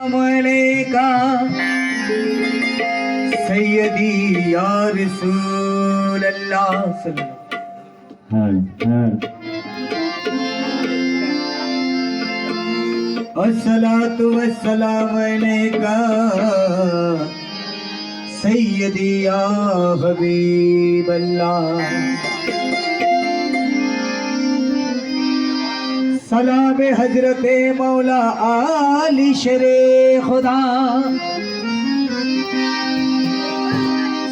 अलैका सैयदी या रसूल अल्लाह अस्सलातु वस्सलामु अलैका सैयदी या हबीब अल्लाह सलाम हजरत मौला आली शरे खुदा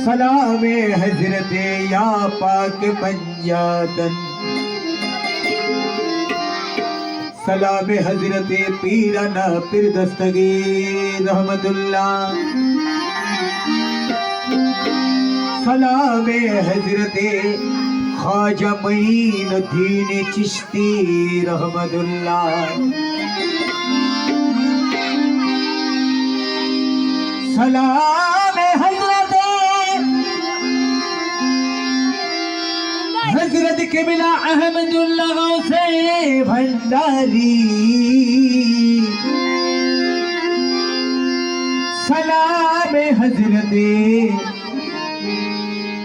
सलाम हजरत या पाक पंजातन सलाम हजरत पीराना पीर दस्तगीर रहमतुल्लाह सलाम हजरत ख्वाजा मुईनुद्दीन चिश्ती रहमतुल्लाह सलाम हजरत किबला अहमदुल्लाह गौसे भंडारी सलाम हजरत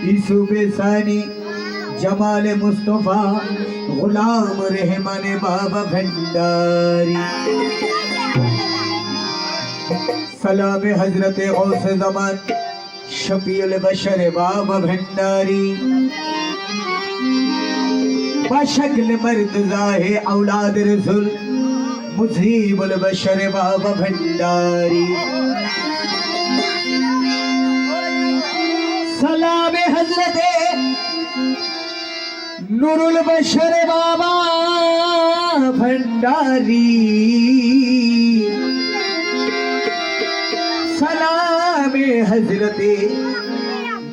यूसुफ सानी जमाल मुस्तफा गुलाम रहमान बाबा भंडारी सलाम हजरत गौस ज़मान शफीउल बशर बाबा भंडारी बशक्ल मर्द ज़ाहे औलाद रसूल मुजीबुल बशर बाबा भंडारी सलाम हजरत नूरुल बशर बाबा भंडारी सलाम हजरत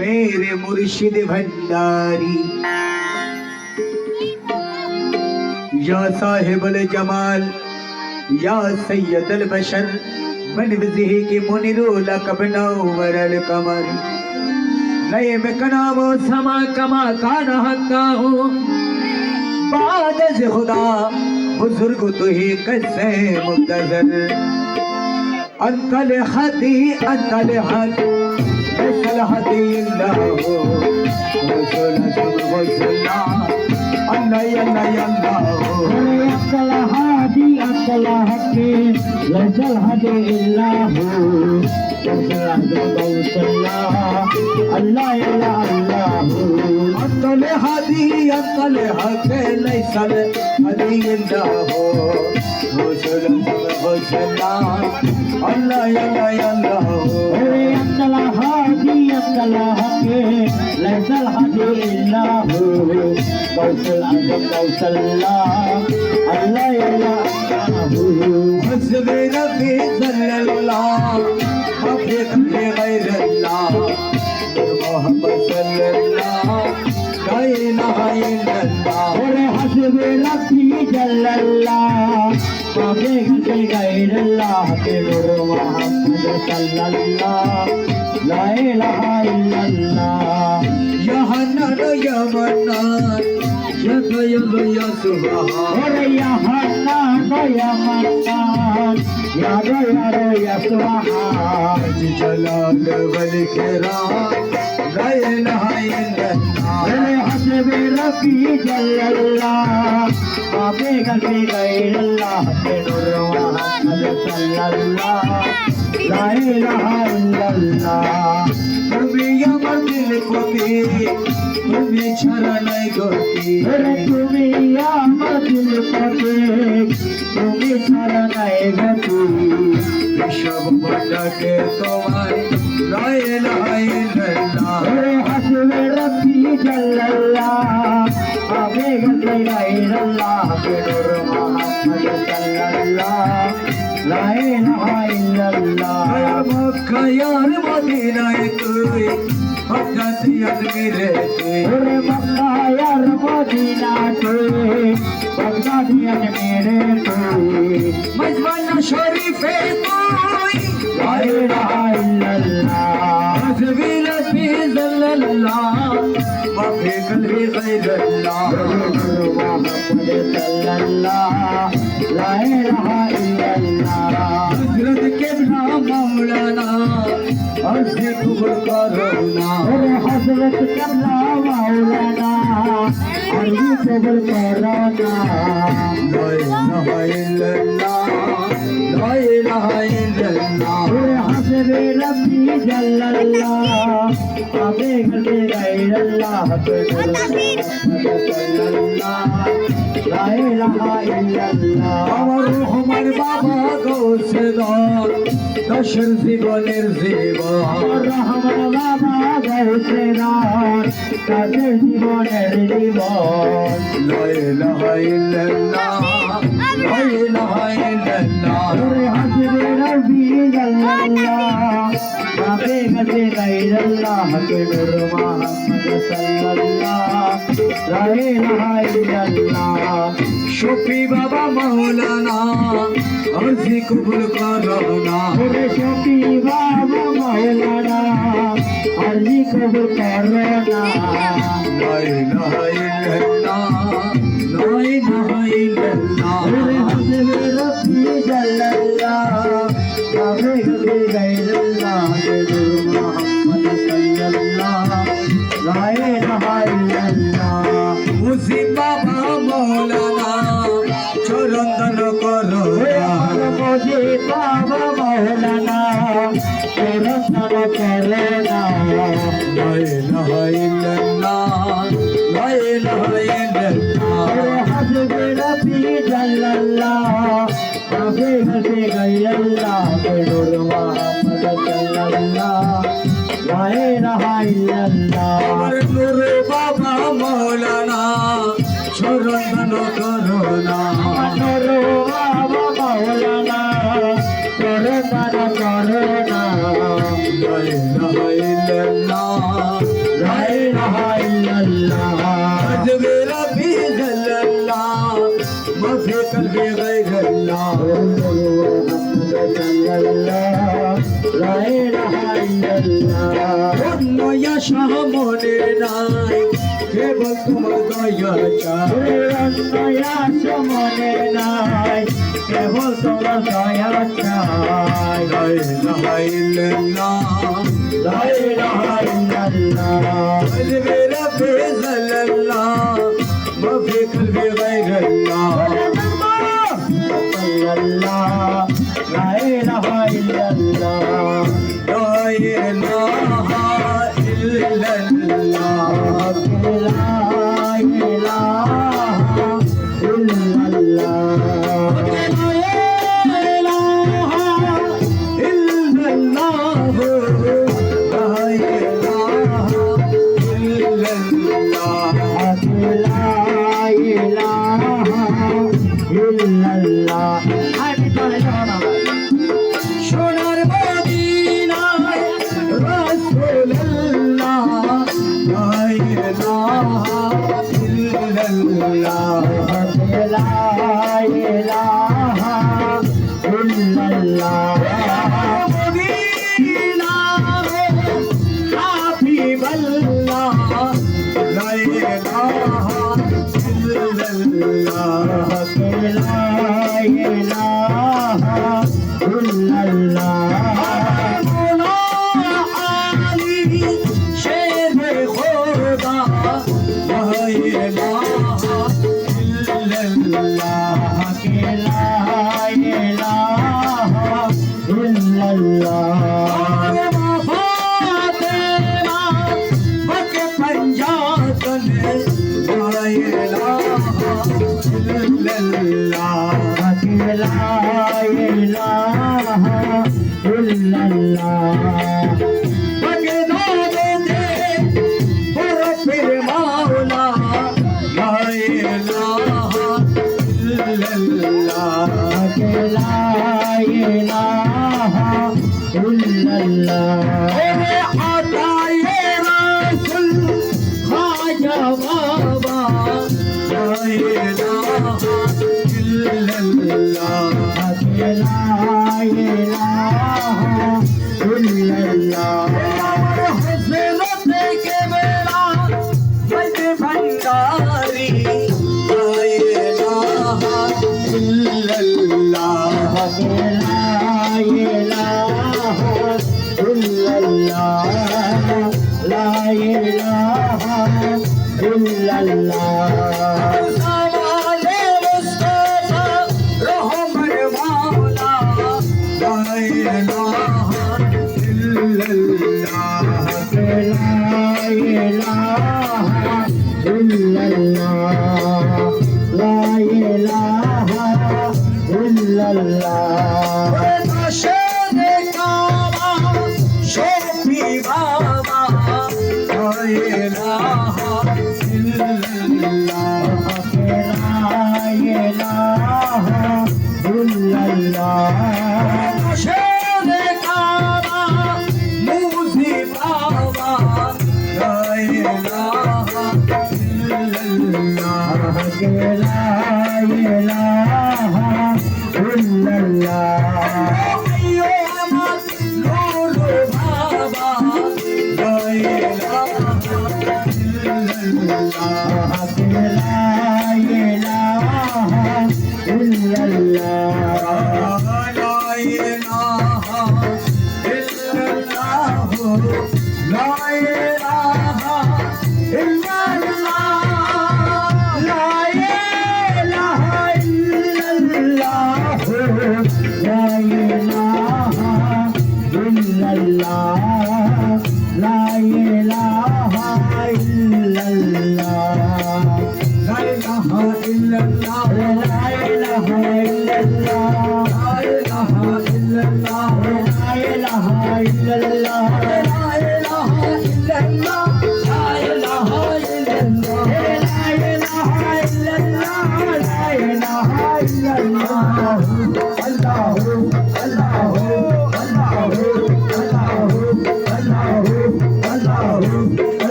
मेरे मुर्शिद भंडारी या साहिबुल जमाल या सैयदुल बशर मन वज़ीह की मुनिरुल कबनौवरल कमर नए में कनामो समा कमा काना हक्का हो बाद से खुदा बुजुर्ग तो ही कैसे मुक्तजर अंतल हदी अंतल हद ऐसल हदी अल्लाह हो अल्लाह हो अंतल हदी अंतल हदी लजल हदी अल्लाह हो अल्लाह अल्लाह अतल हदी अतल हक लैसल हदी अल्लाह हो अल्लाह अल्लाह अतल हदी अतल हक लैसल हदी अल्लाह हो कौशल आजम कौशल्लाह अल्लाह अल्लाह हस्ब रब्बी सल्लल्लाह غير الله محمد صلى الله لا اله الا الله حسب ربي جل الله غير الله نور محمد صلى الله لا اله الا الله يا حنان يا منان يا طيب يا سبحان يا حنان يا منان يا غير يا سبحان جلال والكرام لا اله الا الله حسب ربي جل الله ما قلبي غير الله نور محمد صلى الله لا اله الا الله তুমি আমার দিল কোতে তুমি ছাড়া নাই গতি তুমি আমার দিল কোতে তুমি ছাড়া নাই গতি সব বড়কে তোমায় লা ইলাহা ইল্লাল্লাহ হাসবে রব্বি জাল্লাল্লাহ আবে গতে গায়রুল্লাহ নূর মুহাম্মদ সাল্লাল্লাহ লা ইলাহা ইল্লাল্লাহ মক্কা ইয়ার মদিনায় তুই মক্কা ইয়ার মেরে তুই মক্কা ইয়ার মদিনা তুই মক্কা ইয়ার মেরে তুই মজবানা শরীফে তুই লা ইলাহা ইল্লাল্লাহ হাসবি রব্বি জাল্লাল্লাহ মা ফি কলবি গায়রুল্লাহ মুহাম্মদ সাল্লাল্লাহ لا إله إلا الله. মৌলানা अर्जी कबूल करो ना अरे हजरत कबला मौलाना अर्जी कबूल करो ना ला इलाहा इल्लल्लाह ला इलाहा इल्लल्लाह अरे हसबे रब्बी जल्लल्लाह आबे गले गैरल्लाह ला इलाहा इल्लल्लाह আমার রহমান বাবা গৌসে দান দশের জীবনের জীবন রহমান বাবা গৌসে দান তাদের জীবনের জীবন লা ইলাহা ইল্লাল্লাহ লা ইলাহা ইল্লাল্লাহ अरे हसबे रब्बी जल्लल्लाह आबे गले गैरल्लाह के नूर मोहम्मद सल्लल्लाह ला इलाहा इल्लल्लाह শফি বাবা মৌলানা अर्जी कबूल करो ना अरे शफी बाबा मौलाना अर्जी कबूल करो ना ला इलाहा इल्लल्लाह ला इलाहा इल्लल्लाह अरे हसबे रब्बी जल्लल्लाह आबे गले गैरल्लाह के नूर मोहम्मद सल्लल्लाह ला इलाहा इल्लल्लाह मुझे बाबा मौलाना चरंदन करो मुझे बाबा मौलाना चरंदन करो ना ला इलाहा इल्लल्लाह ला इलाहा इल्लल्लाह अरे हसबे रब्बी जल्लल्लाह आबे गले गैरल्लाह के नूर मोहम्मद सल्लल्लाह ला इलाहा इल्लल्लाह আমার নূর বাবা মৌলানা চরন্দন করো না नूर बाबा मौलाना चरंदन करो ना ला इलाहा इल्लल्लाह ला इलाहा इल्लल्लाह अजबे रब्बी जल्लल्लाह मफी कल्बी गैरल्लाह ला इलाहा इल्लल्लाह অন্য আশা মনে নাই কেবল তোমার দয়া চাই মনে নাই কেবল তোমার দয়া চাই লা ইলাহা ইল্লাল্লাহ লা ইলাহা ইল্লাল্লাহ अजबे रब्बी जल्लल्लाह मफी कल्बी गैरल्लाह सल्लल्लाह ला इलाहा इल्लल्लाह ला इलाहा इल्लल्लाह ला इलाहा इल्लल्लाह সোনার মদিনায় রাসূলুল্লাহ লা ইলাহা ইল্লাল্লাহ মদিনায় হাবিবাল্লাহ লা ইলাহা ইল্লাল্লাহ La ilaha সামালে মুস্তাফা রহমান মাওলা লা ইলাহা ইল্লাল্লাহ শানে কাবা শফি বাবা লা ইলাহা ইল্লাল্লাহ শানে কাবা মুজি বাবা লা ইলাহা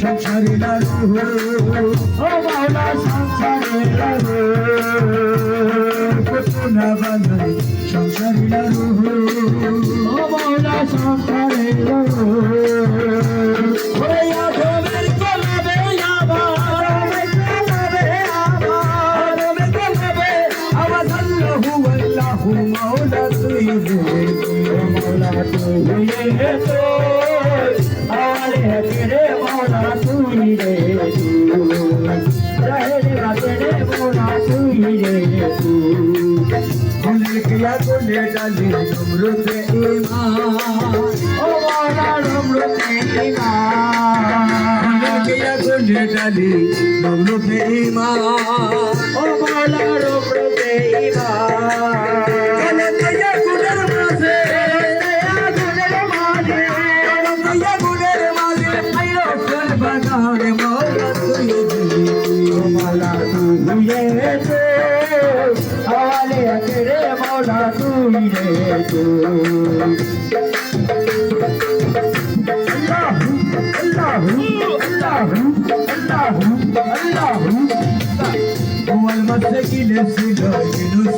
সংসারী লালু ও মাওলা সংসারী লালু কতনা বানাই সংসারী লালু ও মাওলা সংসারী লালু ওরে আদমের কলবে আওয়াজ আল্লাহু আল্লাহু মাওলা তুই মাওলা তুই তো तेरे मौला तू ही रे तू रहेगा तेरे मौला तू ही रे तू भूल गया गोले डाली नम्र पे ईमान ओ मौला नम्र पे ईमान भूल गया गोले डाली नम्र पे ईमान ओ मौला नम्र पे ईमान चले तेरे गुनर मासे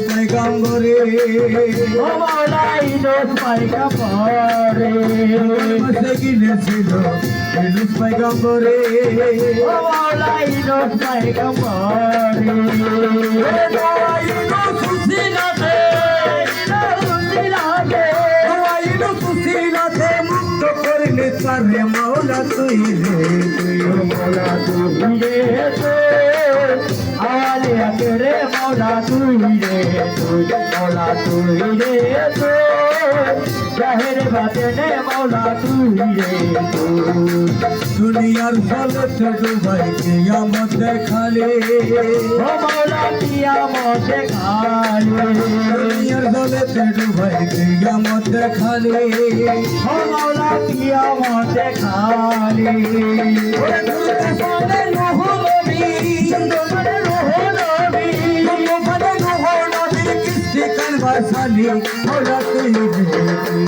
पैगंबरे ओ मौला इनुस पैगंबरे मसगिले ছিল ইনুস पैगंबरे ओ मौला इनुस पैगंबरे इनुस सुसिलाते इनुस सुसिलाते मुक्त করলে তারে মৌলা তুই রে তুই মৌলা তুই রে आले तेरे मौला तू ही रे तू मौला तू ही रे तू জাহের বাতেনে মৌলা তুই রে তুই দুনিয়ার ফলতে ডুবাই কিয়ামত দেখালে ও মৌলা কিয়ামতে খালে দুনিয়ার ফলতে ডুবাই কিয়ামত দেখালে ও মৌলা কিয়ামতে খালে ওরে দুনিয়া ফলে নূহ নবী তোমারে রোহ নবী সালি মৌলা তুই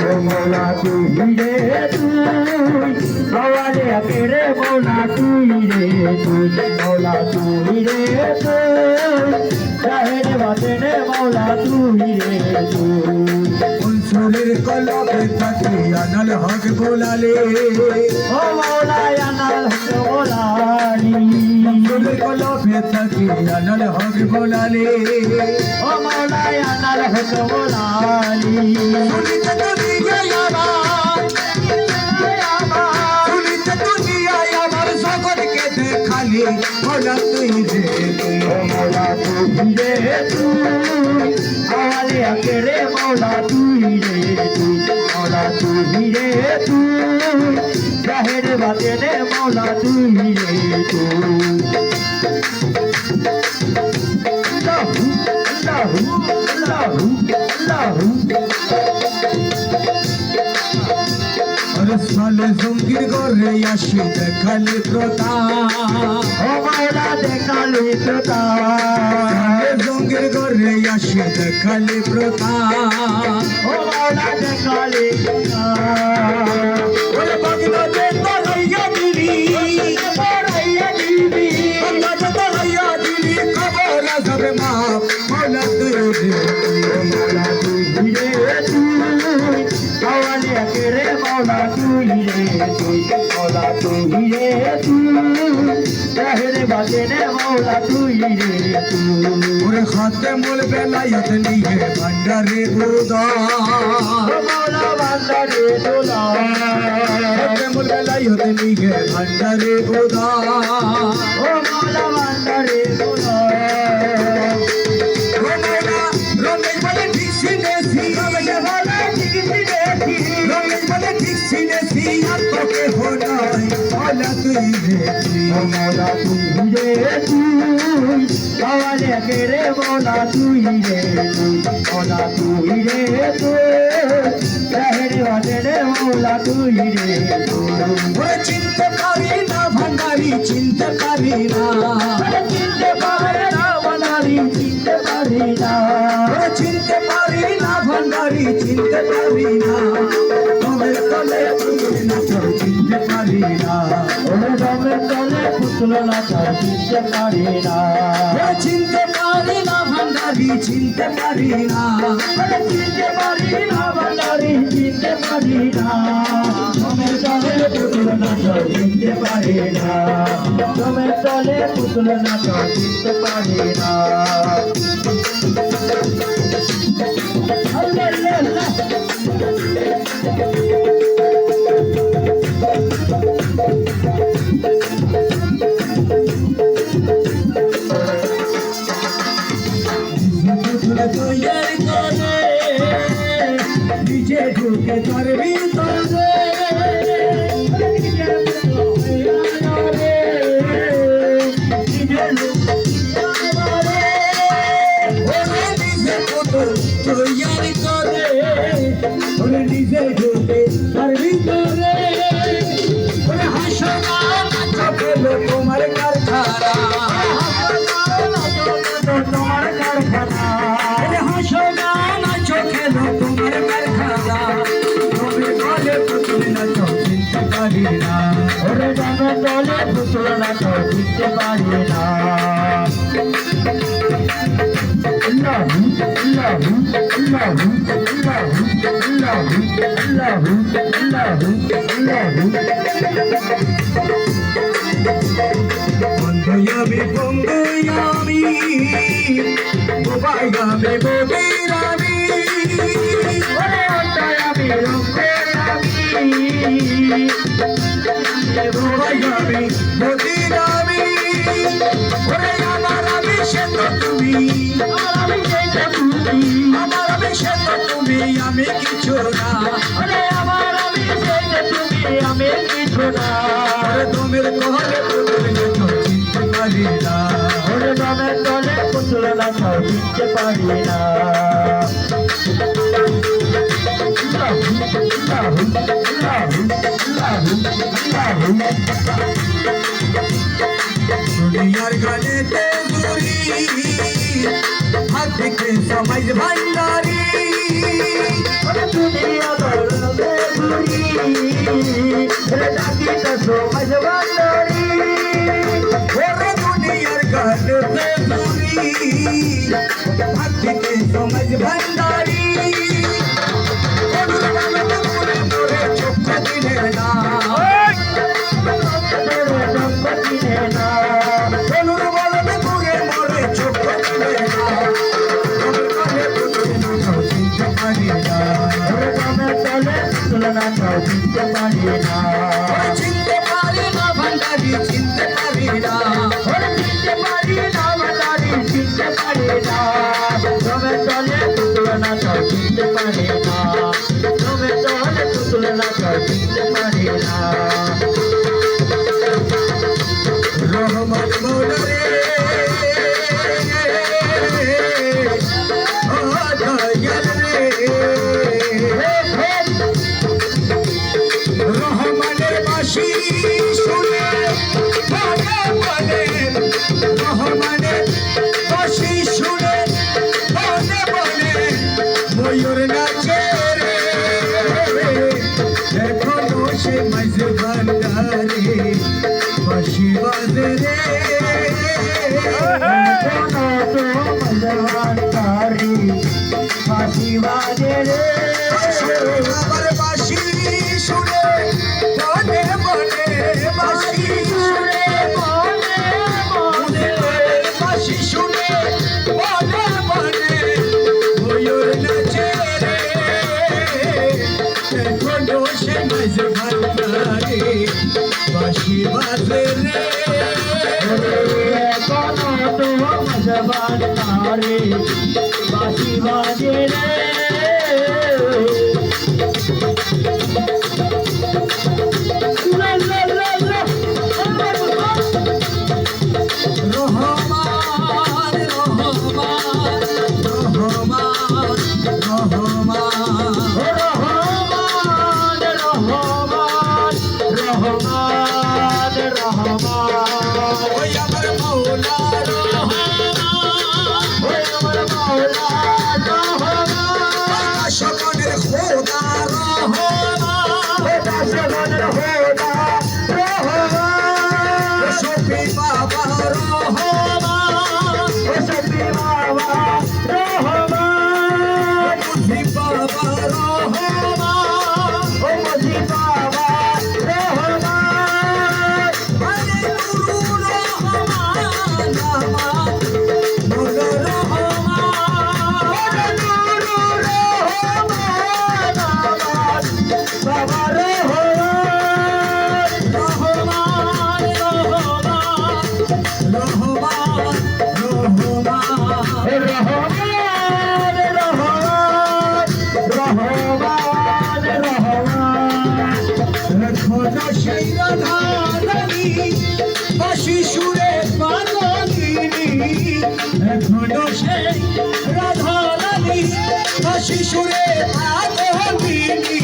ও মৌলা তুই রে তুই হওয়ালে আকেরে মৌলা তুই রে তুই মৌলা তুই রে তুই জাহের বাতেনে মৌলা তুই রে তুই অঞ্চলের কলবে থাকি আনাল হক বোলালে ও মৌলা আনাল হক বোলালি অঞ্চলের কলবে থাকি আনাল হক বোলালে ও মৌলা আনাল হক বোলালি শুনিতে দুনিয়ায় আমার সকলকে দেখালি মৌলা তুই রে তুই ও মৌলা তুই রে তুই হওয়ালে আকেরে মৌলা তুই রে তুই মৌলা তুই রে তুই জাহের বাতেনে মৌলা তুই রে তুই আল্লাহু আল্লাহু আল্লাহু আরে সালে জঙ্গির ঘরে আসি দেখালি প্রতাপ ও মৌলা দেখালি প্রতাপ সালে জঙ্গির ঘরে আসি দেখালি প্রতাপ ও মৌলা দেখালি প্রতাপ ওরে বাগদাদে তরাইয়া দিলি পড়াইয়া দিবি বাগদাদে তরাইয়া দিলি কবর যাবে মা মৌলা তুই রে ও মৌলা তুই রে তুই হওয়ালে আকেরে মৌলা তুই রে তুই মৌলা তুই রে তুই জাহের বাতেনে মৌলা তুই রে তুই ওরে খাতে মোল বেলায়ত নিয়ে ভান্ডারে উদা ও মৌলা বান্দারে দোলা খাতে মোল বেলায়ত নিয়ে ভান্ডারে উদা ও মৌলা বান্দারে দোলা রমেশ বলে ঠিক চিনেছি রমেশ বলে ঠিক চিনেছি আর তোকে হনাই মৌলা তুই রে তুই ও মৌলা তুই রে তুই হওয়ালে আকেরে মৌলা তুই রে তুই মৌলা তুই রে তুই জাহের বাতেনে মৌলা তুই রে তুই ওরে চিনতে পারি না ভান্ডারি চিনতে পারি না চিনতে পারে না বানারি চিনতে পারি না ওরে চিনতে পারি না ভান্ডারি চিনতে পারি না তোমের তলে তুমি না চল চিনতে পারি না ওরে দমে তলে পুতুল না তার চিনতে পারি না ওরে চিনতে পারি না ভান্ডারি চিনতে পারি না ওরে চিনতে পারি না বানারি চিনতে পারি না দমে তলে পুতুল না তার চিনতে পারি না দমে তলে পুতুল না তার চিনতে পারি না আল্লাহ আল্লাহ তৈরি করে নিজে ঢুকে তোর ভিতরে ওরে নিজে কত তৈরি করে ওরে নিজে ঢুকে তোর ভিতরে ওরে হাসো না নাচো পেলো তোমার কারখানা তোমার কারখানা ওরে হাসো না নাচো খেলো তোমার কারখানা তুমি বলে পুতুল নাচো চিনতে পারি না ওরে দমে তলে পুতুল না তার চিনতে পারি না আল্লাহু আল্লাহু আল্লাহু আল্লাহু আল্লাহু আল্লাহু আল্লাহু আল্লাহু বন্ধুয়ামি বন্ধুয়ামি বোবাইয়ামি ববিরামি ওরে অন্তয় আমি রঙ্গে বোবাইয়ামি ববিরামি ওরে আমার আমি সে তো তুমি আমি যেটা তুমি আমার আমি সে তো তুমি আমি কিছু না তলে পুতুল নাচাও চিনতে পারি না দুনিয়ার গানেতে ঘুরি হাত থেকে সমাজ ভান্ডারি দুনিয়া দলতে ঘুরি ডাকি তো সমাজ ভান্ডারি ওরে দুনিয়ার গানেতে ঘুরি হাত থেকে সমাজ ভান্ডারি চোখ দিলে না চিনতে পারি না চিনতে পারি না ভান্ডারি চিনতে পারি না চিনতে পারি না ভান্ডারি চিনতে পারি না তবে তলে পুতুল নাচাও চিনতে পারি না তবে তলে পুতুল নাচাও চিনতে পারি না রহমান মৌলারে ও দয়াল রে রহমানের বাঁশি শুনে বলে বলে রহমানের বাঁশি শুনে বলে বলে ময়ূর নাচে রে এখনো সে মাঝে ভান্ডারে বাঁশি বাজে রে কোনো তো মজবান তারি ফাঁসি বাজে রে আমার বাঁশি শুনে বলে বলে বাঁশি শুনে বাঁশি শুনে বলে বলে ময়ূর নাচে রে এখনো সে মাঝে ভান্ডারে বাঁশি বাজে রে কোনো তো মজবান তারি ফাঁসি বাজে রে রহমান রহমান রহমান রহমান রহমান রহমান রহমান রহমান ওই আমার মৌলা রহমান ওই আমার মাওলা রহমান সকলের খোদা রহমান ওই দাসগণের খোদা রহমান শফি বাবা রহমান ও শফি বাবা রহমান বুদ্ধি বাবা রহমান ও মজি বাবা রহমান আরে নুরু রহমান আমার মৌলা রহমান নূর রহমান আমার বাবা রহমান রহমান রহমান রহমান রহমান রহমান রহমান রহমান এখনো সেই রাধারানী বাঁশি সুরে বাঁধনিনি এখনো সেই রাধারানী বাঁশি সুরে বাঁধনিনি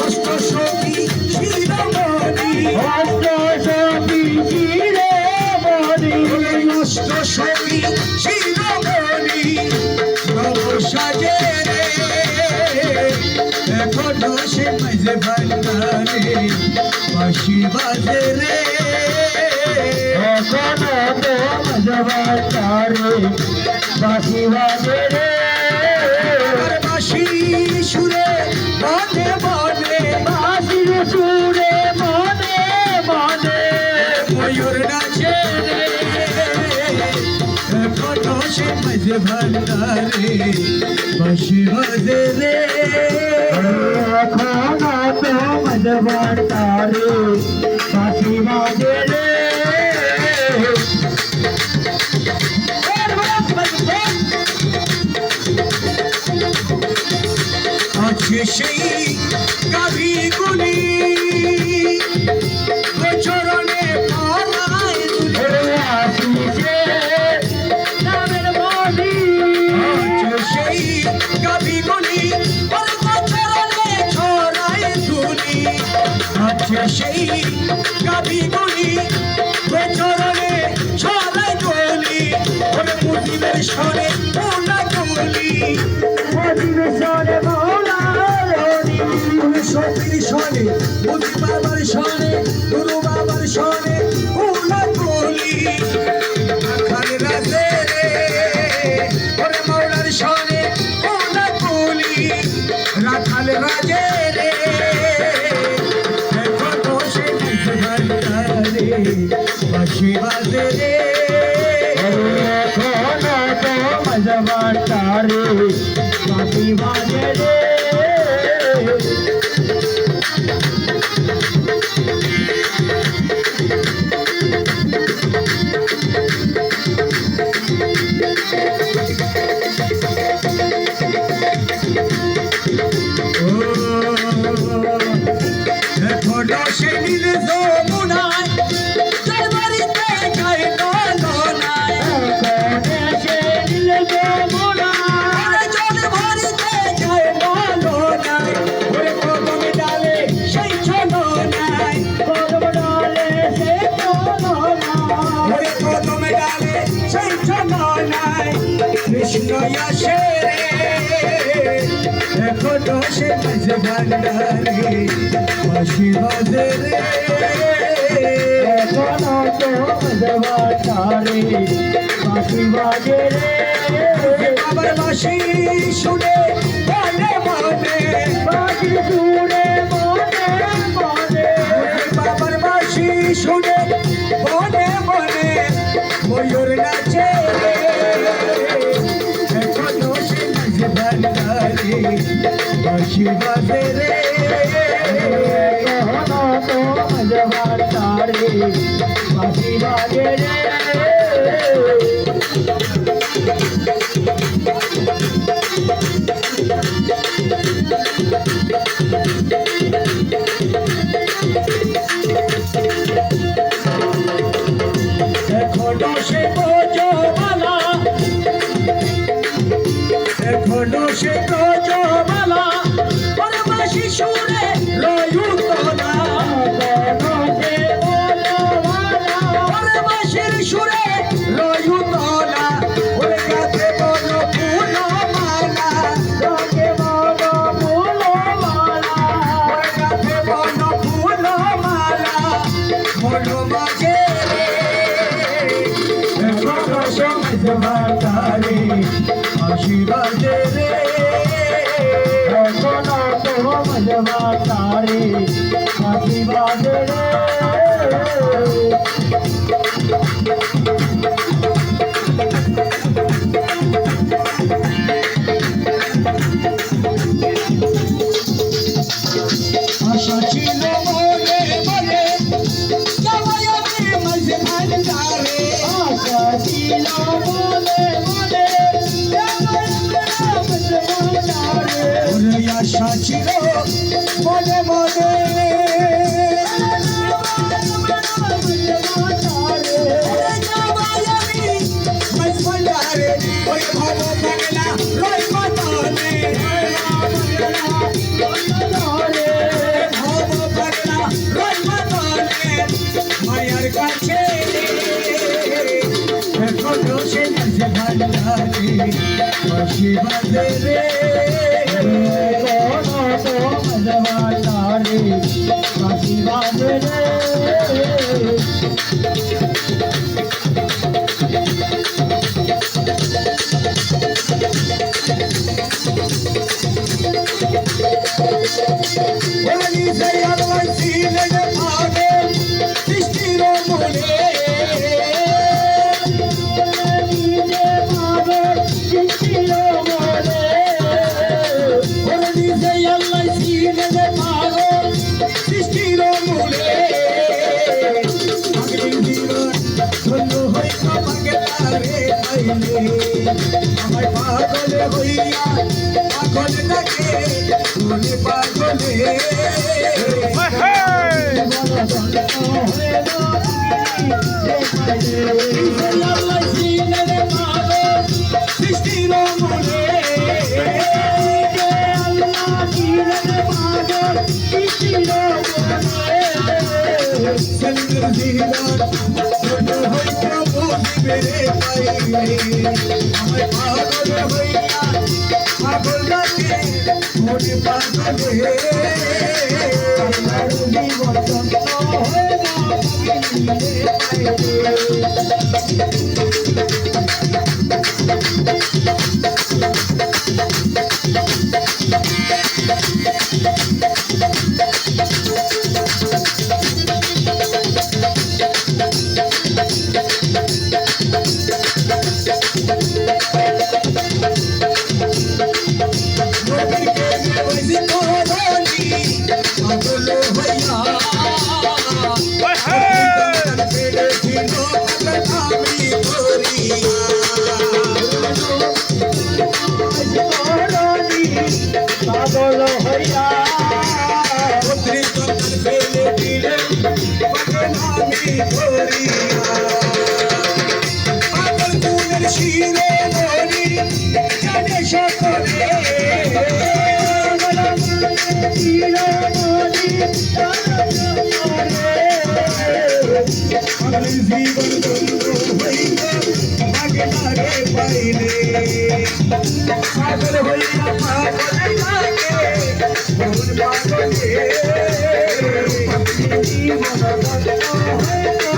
অষ্টসখী শিরোমণি অষ্টসখী শিরোমণি অষ্টসখী শিরোমণি নব সাজে রে এখনো সে মাঝে ভান্ডারে বাঁশি বাজে রে এখনো তো মজবান তারে বাঁশি বাজে রে আর বাঁশি সুরে মনে মনে বাঁশির সুরে মনে মনে ময়ূর নাচে রে এখনো সে মাঝে ভান্ডারে বাঁশি বাজে রে এখনো তো মজবান তারে বাঁশি বাজে রে আছে সেই গাভীগুলি চরণে পালায় দুলি আসিছে সেই গাবি গুলি চরণে ছড়াই গলি ওরে মুজিবের সরে মোলা গলি মুজিবের সরে মোলা গলি সতীর সরে মুজি বাবার সরে গুরু বাবার সরে মোলা গলি খান রাজে ওরে মৌলার সরে মোলা গলি রাখাল রাজে রে কত সে ভান্ডারে বাঁশি বাজে রে এখনো তো মজবার তারে বাঁশি বাজে রে এখনো সে নীল যমুনায় যার বাড়িতে যায় নলনায় সে নীল যমুনা জল ভরিতে যায় নলনায় ওরে কদম ডালে সেই ছলনায় কদম ডালে সে চলনা ওরে কদম ডালে সেই ছলনায় কৃষ্ণ আসে রে এখনো সে মাঝ ভান্ডারে বাঁশি বাজে রে এখনো তো মজবার তারে বাঁশি বাজে রে বাবার বাঁশি শুনে মনে মনে বাঁশি শুনে মনে মনে বাবার বাঁশি শুনে মনে মনে ময়ূর নাচে এখনো সে মাঝ ভান্ডারে বাঁশি বাজে রে এখনো তো মজবার তারে বাঁশি বাজে রে এখনো সে ব্রজমালা এখনো সে ব্রজমালা ওরে বাঁশি সুরে রয়ুতলা ওরে বাঁশির সুরে রয়ুতলা ওরে গাছে বড় ফুলমালা ওরে গাছে বড় ফুলমালা মন মাঝে এখনো সে মজবার তারে বাঁশি বাজে রে এখনো তো মজবার তারে বাঁশি বাজে রে আশা ছিল মনে মনে যাওয়াই আমি মাঝে ভান্ডারে আশা ছিল মনে মনে ওরে আশা ছিল মনে মনে ওরে যাওয়াই আমি মাঝে ভান্ডারে ওই ভব পাগলা রই মাতানে ভব পাগলা রই মাতানে মায়ার কাছে এখনো সে মাঝে ভান্ডারে বাঁশি বাজে রে এখনো তো মজবার তারে বাঁশি বাজে রে ওরে নিজে আল্লাহ ছিলেন ভাগে সৃষ্টির মূলে ওরে নিজে আল্লাহ ছিলেন ভাগে সৃষ্টির মূলে আগের জীবন ধন্য হই পাগলারে পাইলে আমায় পাগল হইয়া পাগল ডাকে মনে পাগলে আল্লাহ ছিলেন ভাগে সৃষ্টির মূলে আল্লাহ ছিলেন পাগল সৃষ্টির মূলে রে পাইলে আমার পাগল হইয়া পাগল লাগে মনে পাগলে আমার জীবন চন্দ্র হয়ে না পাগল হইয়া শিরে মরি জানে সকলে আমি জীবন বন্ধু হইয়া আগে লাগে পাইলে পাগল হইয়া পাগল লাগে মন পাগলে জীবন চন্দ্র হয়ে না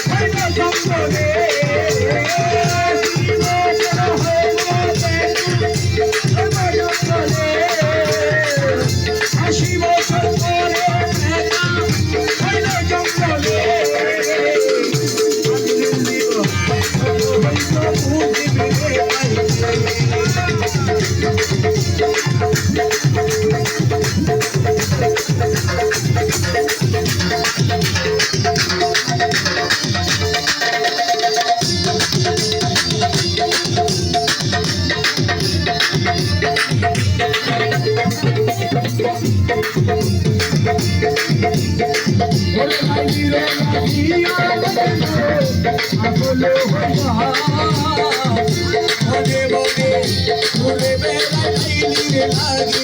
পাইলে লাগে